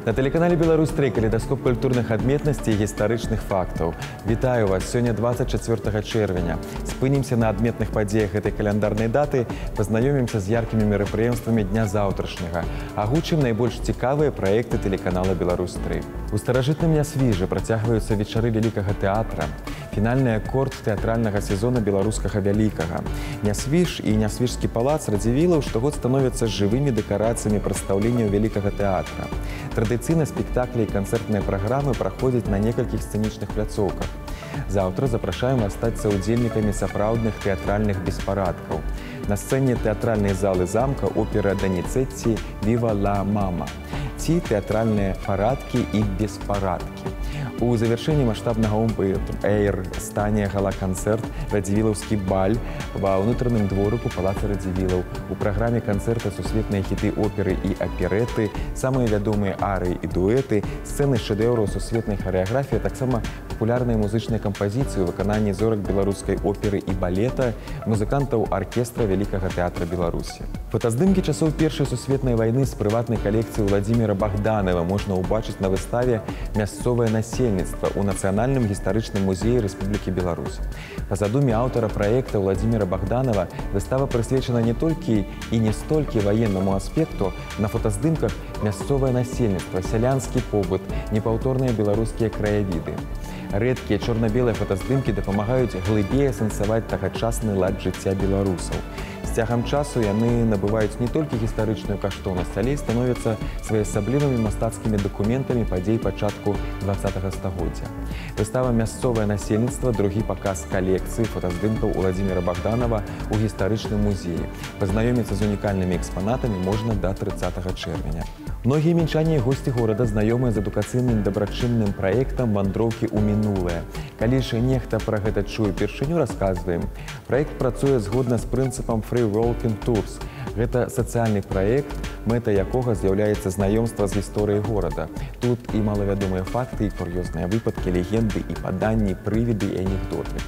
На телеканале «Беларусь-3» калейдаскоп культурных адметнасцей и гістарычных фактаў. Вітаю вас! Сёння 24 чэрвеня. Спынімся на адметных падзеях этой каляндарнай даты, пазнаёмімся з яркімі мерапрыемствамі дня заўтрашняга, агучым найбольш цікавыя праекты телеканала «Беларусь-3». У старажытным Нясвіжы працягваюцца вечары Вялікага тэатра. Фінальны акорд тэатральнага сезона беларускага вялікага. Нясвіж і Нясвіжскі палац Радзівілаў штогод становяцца жывымі дэкарацыямі прадстаўленняў Вялікага тэатра. Традыцыйна спектаклі і канцэртныя праграмы праходзяць на некалькіх сцэнічных пляцоўках. Заўтра запрашаем вас стаць саўдзельнікамі сапраўдных тэатральных беспарадкаў. На сцэне тэатральнай залы замка опера Даніцэцці «Віва ла мама» ці тэатральныя парадкі і беспарадкі. У завяршэнні маштабнага эйр стане гала-канцэрт «Радзівілаўскі баль» ва ўнутраным дворыку палаца Радзівілаў. У праграме канцэрта сусветныя хіты оперы і аперэты, самыя вядомыя арыі і дуэты, сцэны шэдэўраў сусветнай харэаграфіі, таксама папулярныя музычныя кампазіцыі ў выкананні зорак беларускай оперы і балета, музыкантаў аркестра Вялікага тэатра Беларусі. Фотаздымкі часоў Першай сусветнай вайны з прыватнай калекцыі Владзіміра Богданова можна ўбачыць на выставе «Мясцовае насельніцтва» у Нацыянальным гістарычным музеі Рэспублікі Беларусь. Па задуме аўтара праекта Владзіміра Богданова выстава прысвечана не толькі і не столькі ваеннаму аспекту, на фотаздымках мясцовае насельніцтва, сялянскі побыт, непаўторныя беларускія краявіды. Рэдкія чорна-белыя фотаздымкі дапамагаюць глыбей асэнсаваць тагачасны лад жыцця беларусаў. З цягам часу яны набываюць не толькі гістарычную каштоўнасць, але і становяцца своеасаблівымі мастацкімі дакументамі падзей пачатку 20-го стагоддзя. Выстава «Мясцовае насельніцтва» – другі паказ калекцыі фотаздымкаў Владзіміра Богданова ў гістарычным музеі. Пазнаёміцца з унікальнымі экспанатамі можна да 30 чэрвеня. Многія мінчане і госці горада знаёмыя з адукацыйным дабрачынным праектам «Вандроўкі ў мінулае». Калі ж нехта пра гэта чуе першыню, расказваем. Праект працуе згодна з прынцыпам Free Walking Tours. Гэта сацыяльны праект, мэта якога з'яўляецца знаёмства з гісторыяй горада. Тут і малавядомыя факты, і кур'ёзныя выпадкі, легенды, і паданні, прывіды і анекдоты.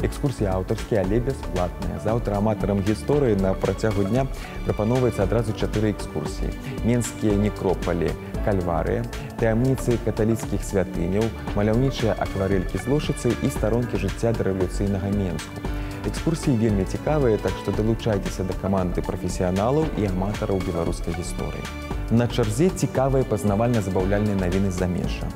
Экскурсіі аўтарскія, але бясплатныя. Заўтра аматарам гісторыі на працягу дня прапаноўваецца адразу 4 экскурсіі. Менскія некропалі, кальварыя, таямніцы каталіцкіх святыняў, маляўнічыя акварэлькі з Лошыцы і старонкі жыцця дарэвалюцыйнага Менску. Экскурсіі вельмі цікавыя, так што далучайцеся да каманды прафесіяналаў і аматараў беларускай гісторыі. На чарзе цікавыя пазнавальна-забаўляльныя навіны з замежжа.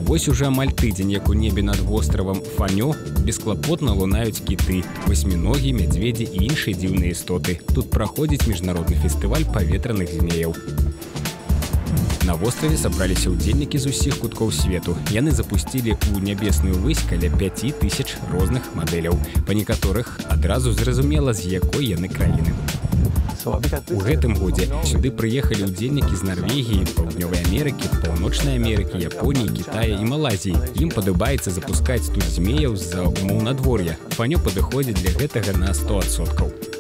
Вось уже амаль тыдзень, як у небе над востравам Фанё бесклапотна лунаюць кіты, васьміногі, мядзведзі і іншыя дзіўныя істоты. Тут праходзіць міжнародны фестываль паветраных змеяў. На востраве сабраліся ўдзельнікі з усіх куткоў свету. Яны запусцілі ў нябесную высь каля 5000 розных мадэляў. Па некаторых адразу зразумела, з якой яны краіны. У гэтым годзе сюды прыехалі ўдзельнікі з Нарвегіі, Паўднёвай Амерыкі, Паўночнай Амерыкі, Японіі, Кітая і Малайзіі. Ім падабаецца запускаць тут змеяў з-за умоў надвор'я. Фанё падыходзіць для гэтага на 100%.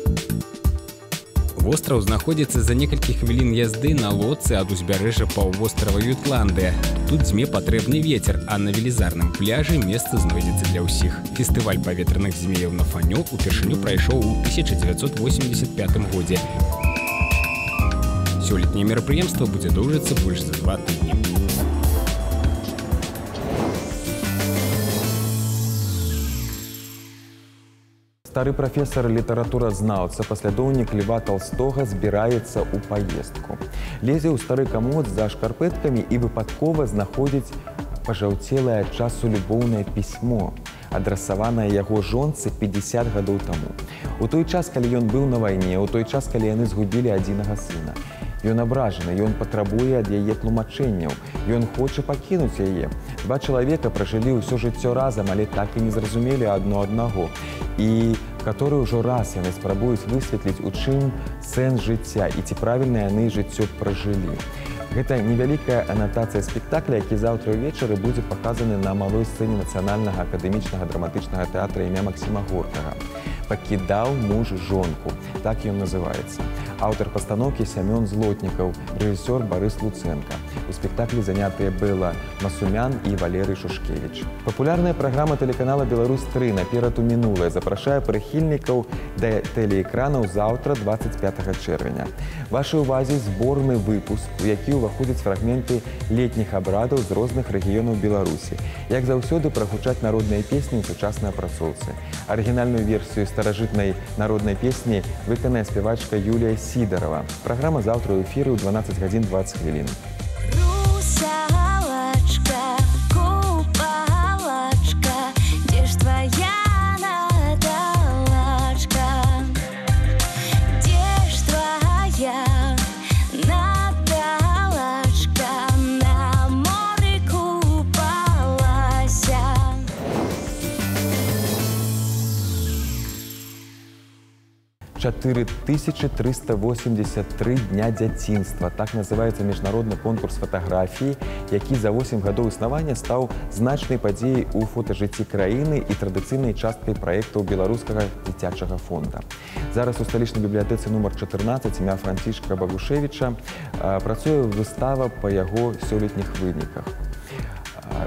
Востраў знаходзіцца за некалькі хвілін язды на лодцы ад узбярэжжа паўвострава Ютландыя. Тут зме патрэбны вецер, а на велізарным пляжы месца знойдзецца для ўсіх. Фестываль паветраных змеяў на Фанё упершыню прайшоў у 1985 годзе. Сёлетняе мерапрыемства будзе доўжыцца больш за 2 тыдні. Стары прафесар літаратуразнаўца, паслядоўнік Льва Толстога збіраецца ў паездку. Лезе ў стары камод за шкарпэткамі і выпадкова знаходзіць пажаўцелае ад часу любоўнае пісьмо, адрасаванае яго жонцы 50 гадоў таму. У той час, калі ён быў на вайне, у той час, калі яны згубілі адзінага сына. Ён абражаны, ён патрабуе ад яе тлумачэнняў, ён хоча пакінуць яе. Два чалавека пражылі ўсё жыццё разам, але так і не зразумелі адно аднаго. І каторы ўжо раз яны спрабуюць высветліць, у чым сэнс жыцця і ці правільна яны жыццё пражылі. Гэта невялікая анатацыя спектакля, які заўтра ўвечары будзе паказаны на малой сцэне Нацыянальнага акадэмічнага драматычнага тэатра імя Максіма Горкага. «Пакідаў муж жонку», так ён называецца. Аўтар пастаноўкі Сямён Злотнікаў, рэжысёр Барыс Луцэнка. У спектаклі занятыя Белла Масумян і Валерый Шушкевич. Папулярная праграма тэлеканала «Беларусь-3» «Наперад у мінулае» запрашае прыхільнікаў да тэлеэкранаў заўтра, 25 чэрвеня. Вашай увазе зборны выпуск, у які ўваходзяць фрагменты летніх абрадаў з розных рэгіёнаў Беларусі. Як заўсёды прагучаць народныя песні ў сучаснай апрацоўцы. Арыгінальную версію старажытнай народнай песні выканае спявачка Юлія Сідарова. Праграма заўтра ў эфіры ў 12 гадзін 20 хвілін. – 4383 дня дзяцінства. Так называецца міжнародны конкурс фатаграфіі, які за 8 гадоў існавання стаў значнай падзеяй у фотажыцці краіны і традыцыйнай часткай праектаў беларускага дзіцячага фонда. Зараз у сталічнай бібліятэцы нумар 14 імя Францішка Багушевіча працуе выстава па яго сёлетніх выніках.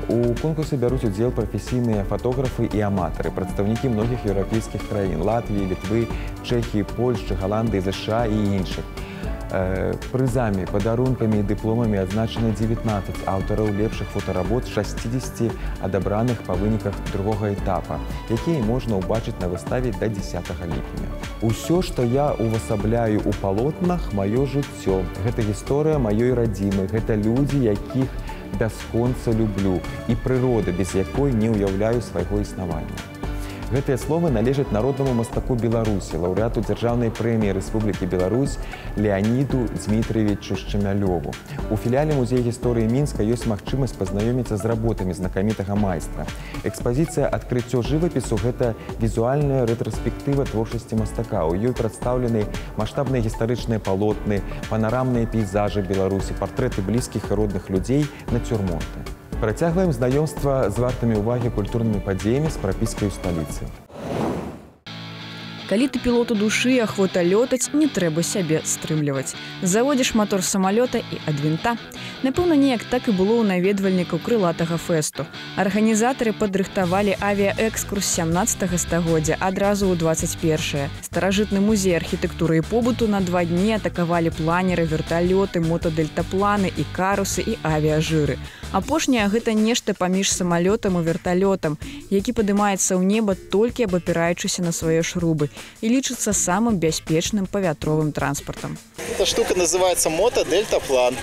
У конкурсе бяруць удзел прафесійныя фатографы і аматары, прадстаўнікі многіх еўрапейскіх краін – Латвіі, Літвы, Чэхіі, Польшчы, Галандыі, ЗША і іншых. Прызамі, падарункамі і дыпломамі адзначаны 19 аўтараў лепшых фотаработ з 60 адабраных па выніках другога этапа, якія можна ўбачыць на выставе да 10 ліпеня. Усё, што я увасабляю ў палотнах, маё жыццё. Гэта гісторыя маёй радзімы, гэта людзі, якіх бясконца люблю, і прырода, без якой не ўяўляю свайго існавання. Гэтыя словы належаць народнаму мастаку Беларусі, лаўрэату дзяржаўнай прэміі Рэспублікі Беларусь Леаніду Дзмітрыевічу Шчамялёву. У філіяле музея гісторыі Мінска ёсць магчымасць пазнаёміцца з работамі знакамітага майстра. Экспазіцыя «Адкрыццё жывапісу» – гэта візуальная рэтраспектыва творчасці мастака. У ёй прадстаўлены маштабныя гістарычныя палотны, панарамныя пейзажы Беларусі, партрэты блізкіх і родных людзей, нацюрморты. Працягваем знаёмства з вартымі ўвагі культурнымі падзеямі з прапіскай у сталіцы. Калі ты пілоту душы, ахвота лётаць, не трэба сябе стрымліваць. Заводзіш матор самалёта і ад вінта. Напэўна, неяк так і было ў наведвальнікаў крылатага фэсту. Арганізатары падрыхтавалі авіаэкскурс 17 стагоддзя адразу ў 21. Старажытны музей архітэктуры і побыту на 2 дні атакавалі планеры, верталёты, мотадельтапланы, і карусы, і авіяжыры. Апошняе – гэта нешта паміж самалётам і верталётам, які падымаецца ў неба толькі абапіраючыся на свае шрубы и лічыцца самым бяспечным павятровым транспортом. Эта штука называется мотодельтаплан.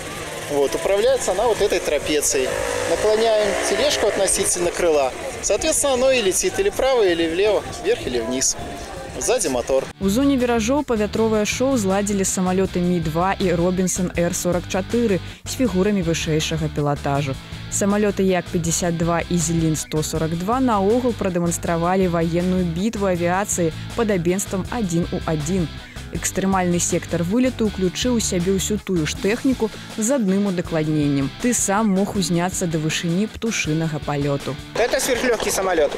Управляется она вот этой трапецией. Наклоняем тележку относительно крыла. Соответственно, оно и летит или вправо, или влево, вверх или вниз. Сзади мотор. У зоне віражоў павятровае шоу зладзілі самалёты Ми-2 і Робінсон Р-44 з фігурамі вышэйшага пілатажу. Самалёты Як-52 і Зелін-142 наогул прадэманстравалі ваенную бітву авіяцыі падабенствам 1 у 1. Экстрэмальны сектор вылету ўключыў у сябе ўсю тую ж тэхніку з адным удакладненнем. Ты сам мог узняцца да вышыні птушынага палёту. Это сверхлегкий самолет.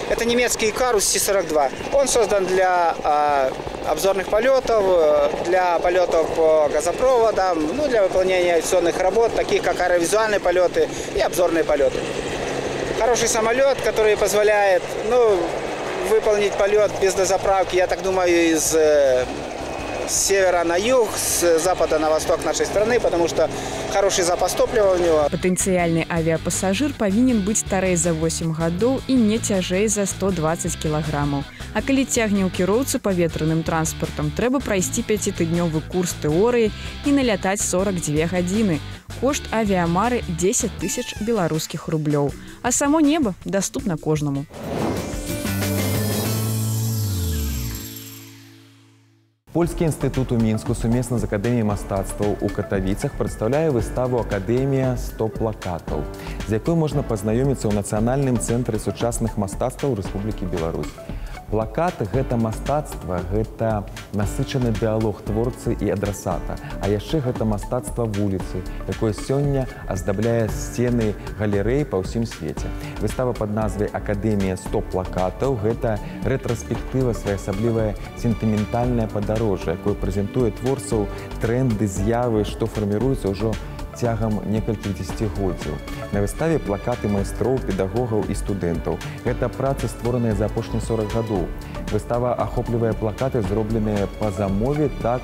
Это немецкий Икарус Си-42. Он создан для обзорных полетов, для полетов по газопроводам, для выполнения авиационных работ, таких как аэровизуальные полеты и обзорные полеты. Хороший самолет, который позволяет выполнить полет без дозаправки, я так думаю, из севера на юг, с запада на восток нашей страны, потому что хороший запас топлива у него. Патэнцыяльны авіяпасажыр павінен быць старэй за 8 гадоў і не цяжэй за 120 кілаграмаў. А калі цягне ў кіроўцы паветраным транспартам, трэба прайсці 5-тыднёвы курс тэорыі і налятаць 42 гадзіны. Кошт авіямары 10 000 беларускіх рублёў. А само неба даступна кожнаму. Польскі інстытут у Мінску сумесна з Акадэміяй мастацтваў у Катавіцах прадстаўляе выставу «Акадэмія 100 плакатаў», з якой можна пазнаёміцца ў Нацыянальным цэнтры сучасных мастацтваў Рэспублікі Беларусь. Плакат – гэта мастацтва, гэта насычаны дыалог творцы і адрасата, а яшчэ гэта мастацтва вуліцы, якое сёння аздабляе сцены галерэй па ўсім свеце. Выстава пад назвай «Акадэмія 100 плакатаў» – гэта рэтраспектыва, своеасаблівае сентыментальнае падарожжа, якое прэзентуе творцаў трэнды, з'явы, што фарміруецца ўжо цягам некалькіх дзесяцігоддзяў. На выставе плакаты майстроў, педагогаў і студэнтаў. Гэта працы, створаныя за апошнія 40 гадоў. Выстава ахоплівае плакаты, зробленыя па замове, так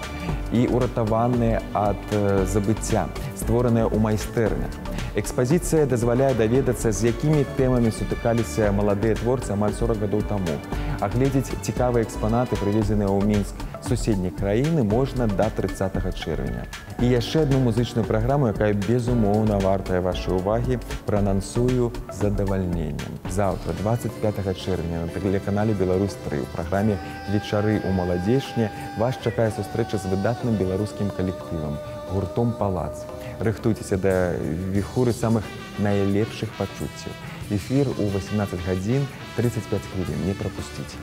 і уратаваныя ад забыцця, створаныя ў майстэрнях. Экспазіцыя дазваляе даведацца, з якімі тэмамі сутыкаліся маладыя творцы амаль 40 гадоў таму. Агледзець цікавыя экспанаты, прывезеныя ў Мінск з суседняй краіны, можна да 30 чэрвеня. І яшчэ адну музычную праграму, якая безумоўна вартая вашай увагі, праанансую з задавальненнем. Заўтра, 25 чэрвеня, на тэлеканале «Беларусь-3» у праграме «Вечары ў маладзечні» вас чакае сустрэча з выдатным беларускім калектывам, гуртом «Палац». Рыхтуйцеся да віхуры самых найлепшых пачуццяў. Эфір у 18 гадзін 35 хвілін. Не прапусціце.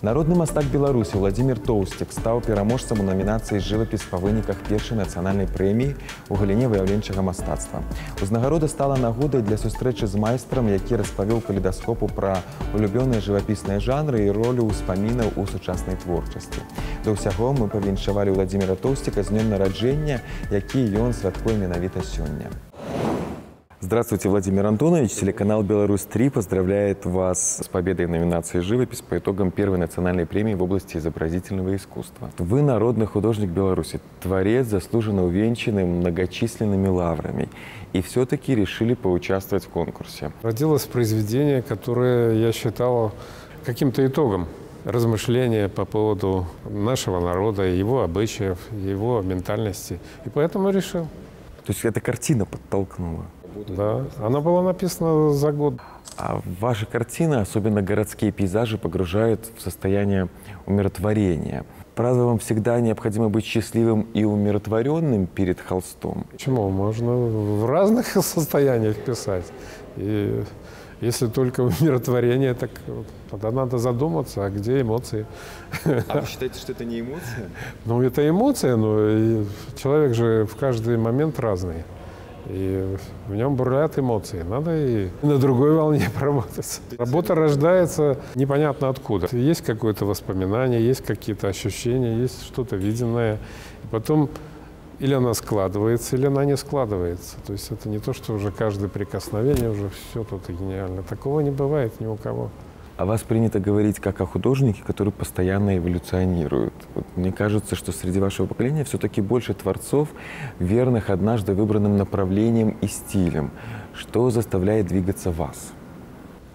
Народны мастак Беларусі Владзімір Тоўсцік стаў пераможцам у намінацыі «Жывапіс» па выніках першай нацыянальнай прэміі ў галіне выяўленчага мастацтва. Узнагарода стала нагодай для сустрэчы з майстрам, які распавёў калейдаскопу пра улюбёныя жывапісныя жанры і ролю ўспамінаў у сучаснай творчасці. Да ўсяго мы павіншавалі Владзіміра Тоўсціка з днём нараджэння, які ён святкуе менавіта сёння. Здравствуйте, Владимир Антонович. Телеканал «Беларусь-3» поздравляет вас с победой в номинации «Живопись» по итогам первой национальной премии в области изобразительного искусства. Вы народный художник Беларуси, творец, заслуженно увенчанный многочисленными лаврами. И все-таки решили поучаствовать в конкурсе. Родилось произведение, которое я считал каким-то итогом размышления по поводу нашего народа, его обычаев, его ментальности. И поэтому решил. То есть эта картина подтолкнула? Да, она была написана за год. А ваши картины, особенно городские пейзажи, погружают в состояние умиротворения. Правда, вам всегда необходимо быть счастливым и умиротворенным перед холстом? Почему? Можно в разных состояниях писать. И если только умиротворение, так тогда надо задуматься, а где эмоции. А вы считаете, что это не эмоция? Ну, это эмоция, но человек же в каждый момент разный. И в нем бурлят эмоции. Надо и на другой волне поработать. Работа рождается непонятно откуда. Есть какое-то воспоминание, есть какие-то ощущения, есть что-то виденное. И потом или она складывается, или она не складывается. То есть это не то, что уже каждое прикосновение, уже все тут гениально. Такого не бывает ни у кого. О вас принято говорить как о художнике, который постоянно эволюционирует. Вот мне кажется, что среди вашего поколения все-таки больше творцов, верных однажды выбранным направлением и стилем. Что заставляет двигаться вас?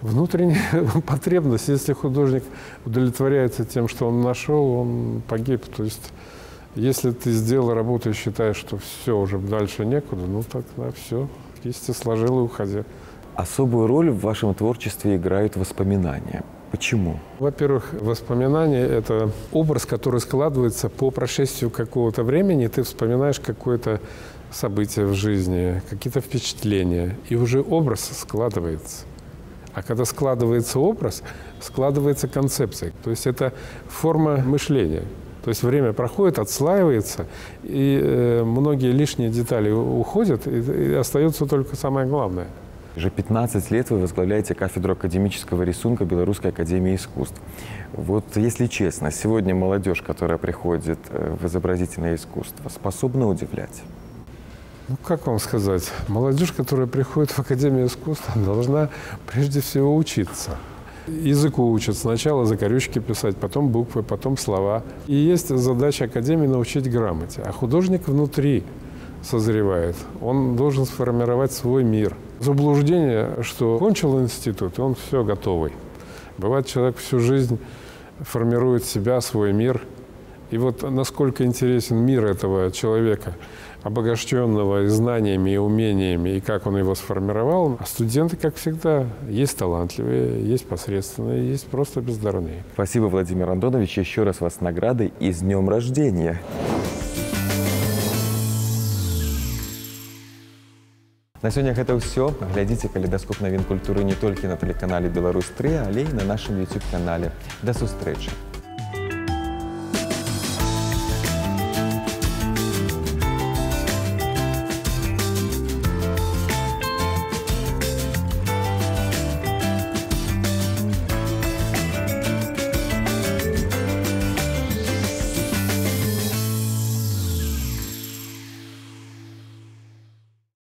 Внутренняя потребность. Если художник удовлетворяется тем, что он нашел, он погиб. То есть если ты сделал работу и считаешь, что все, уже дальше некуда, ну тогда все, кисти сложил и уходи. Особую роль в вашем творчестве играют воспоминания. Почему? Во-первых, воспоминания – это образ, который складывается по прошествию какого-то времени. Ты вспоминаешь какое-то событие в жизни, какие-то впечатления, и уже образ складывается. А когда складывается образ, складывается концепция. То есть это форма мышления. То есть время проходит, отслаивается, и многие лишние детали уходят, и остается только самое главное. Уже 15 лет вы возглавляете кафедру академического рисунка Белорусской академии искусств. Вот если честно, сегодня молодежь, которая приходит в изобразительное искусство, способна удивлять? Ну, как вам сказать? Молодежь, которая приходит в Академию искусств, должна прежде всего учиться. Языку учат сначала закорючки писать, потом буквы, потом слова. И есть задача Академии научить грамоте. А художник внутри созревает. Он должен сформировать свой мир. Заблуждение, что кончил институт, и он все готовый. Бывает, человек всю жизнь формирует себя, свой мир. И вот насколько интересен мир этого человека, обогащенного и знаниями, и умениями, и как он его сформировал. А студенты, как всегда, есть талантливые, есть посредственные, есть просто бездарные. Спасибо, Владимир Антонович. Еще раз вас с наградой и с днем рождения. На сёння гэта ўсё. Глядзіце калейдаскоп навін культуры не толькі на тэлеканале «Беларусь-3», але і на нашым YouTube-канале. Да сустрэчы!